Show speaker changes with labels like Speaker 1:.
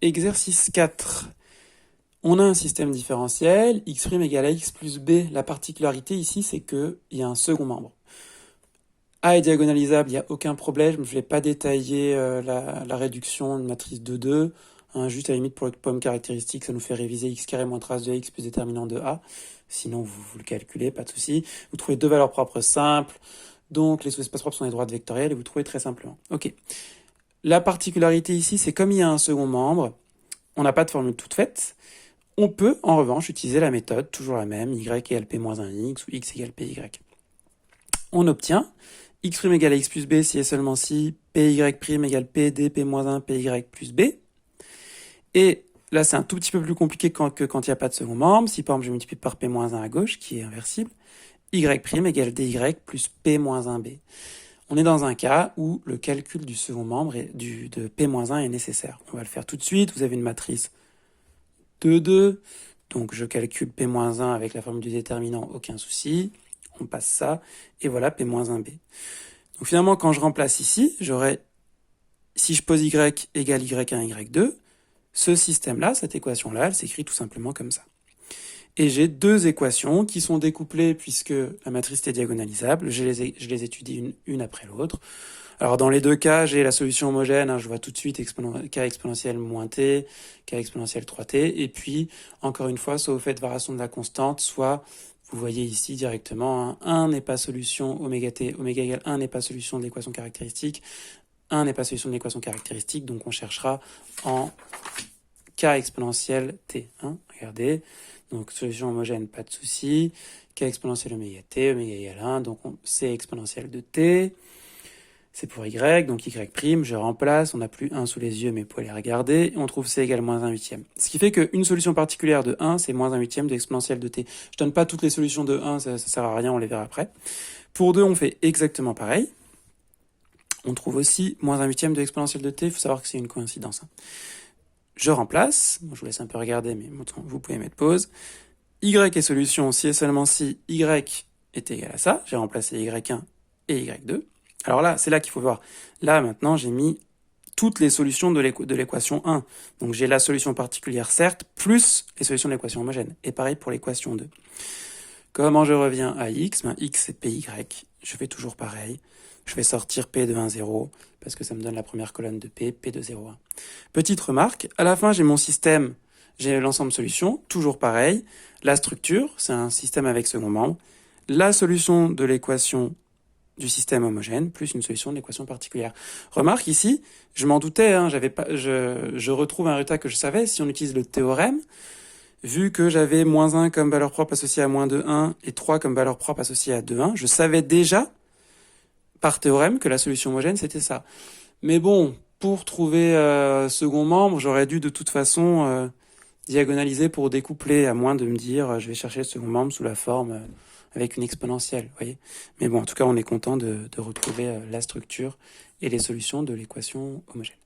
Speaker 1: Exercice 4. On a un système différentiel, x' égale à x plus b. La particularité ici, c'est qu'il y a un second membre. A est diagonalisable, il n'y a aucun problème. Je ne vais pas détailler la réduction de matrice de 2. Juste à la limite pour le pomme caractéristique, ça nous fait réviser x carré moins trace de x plus déterminant de a. Sinon, vous le calculez, pas de souci. Vous trouvez deux valeurs propres simples. Donc, les sous-espaces propres sont des droites vectorielles et vous trouvez très simplement. Ok. La particularité ici, c'est comme il y a un second membre, on n'a pas de formule toute faite. On peut, en revanche, utiliser la méthode, toujours la même, y égale p moins 1x ou x égale py. On obtient x' égale à x plus b si et seulement si py' égale p dp moins 1 py plus b. Et là, c'est un tout petit peu plus compliqué que quand il n'y a pas de second membre. Si par exemple je multiplie par p moins 1 à gauche, qui est inversible, y' égale dy plus p moins 1b. On est dans un cas où le calcul du second membre de p moins 1 est nécessaire. On va le faire tout de suite. Vous avez une matrice de 2. Donc je calcule p moins 1 avec la formule du déterminant, aucun souci. On passe ça. Et voilà p moins 1b. Donc finalement, quand je remplace ici, j'aurai, si je pose y égale y1, y2, ce système-là, cette équation-là, elle s'écrit tout simplement comme ça. Et j'ai deux équations qui sont découplées puisque la matrice est diagonalisable. Je les étudie une après l'autre. Alors dans les deux cas, j'ai la solution homogène. Je vois tout de suite k exponentielle moins t, k exponentielle 3t. Et puis, encore une fois, soit vous faites variation de la constante, soit vous voyez ici directement, 1 n'est pas solution oméga t, oméga égale 1 n'est pas solution de l'équation caractéristique, 1 n'est pas solution de l'équation caractéristique, donc on cherchera en k exponentielle t. Regardez, donc solution homogène, pas de souci. K exponentielle oméga t, oméga égale 1, donc c exponentielle de t. C'est pour y, donc y', je remplace, on n'a plus 1 sous les yeux, mais vous pouvez les regarder, et on trouve c égale moins 1 huitième. Ce qui fait qu'une solution particulière de 1, c'est moins 1 huitième de l'exponentielle de t. Je donne pas toutes les solutions de 1, ça sert à rien, on les verra après. Pour 2, on fait exactement pareil. On trouve aussi moins 1 huitième de l'exponentielle de t, il faut savoir que c'est une coïncidence. Je remplace, je vous laisse un peu regarder, mais vous pouvez mettre pause. Y est solution si et seulement si y est égal à ça. J'ai remplacé y1 et y2. Alors là, c'est là qu'il faut voir. Là, maintenant, j'ai mis toutes les solutions de l'équation 1. Donc j'ai la solution particulière, certes, plus les solutions de l'équation homogène. Et pareil pour l'équation 2. Comment je reviens à x? X, c'est py. Je fais toujours pareil. Je vais sortir p de 1, 0, parce que ça me donne la première colonne de p de 0, 1. Petite remarque, à la fin, j'ai mon système, j'ai l'ensemble solution, toujours pareil. La structure, c'est un système avec second membre. La solution de l'équation du système homogène, plus une solution de l'équation particulière. Remarque ici, je m'en doutais, je retrouve un résultat que je savais, si on utilise le théorème, vu que j'avais moins 1 comme valeur propre associée à moins 2, 1, et 3 comme valeur propre associée à 2, 1, je savais déjà, par théorème, que la solution homogène, c'était ça. Mais bon, pour trouver second membre, j'aurais dû de toute façon diagonaliser pour découpler, à moins de me dire, je vais chercher le second membre sous la forme avec une exponentielle, vous voyez. Mais bon, en tout cas, on est content de retrouver la structure et les solutions de l'équation homogène.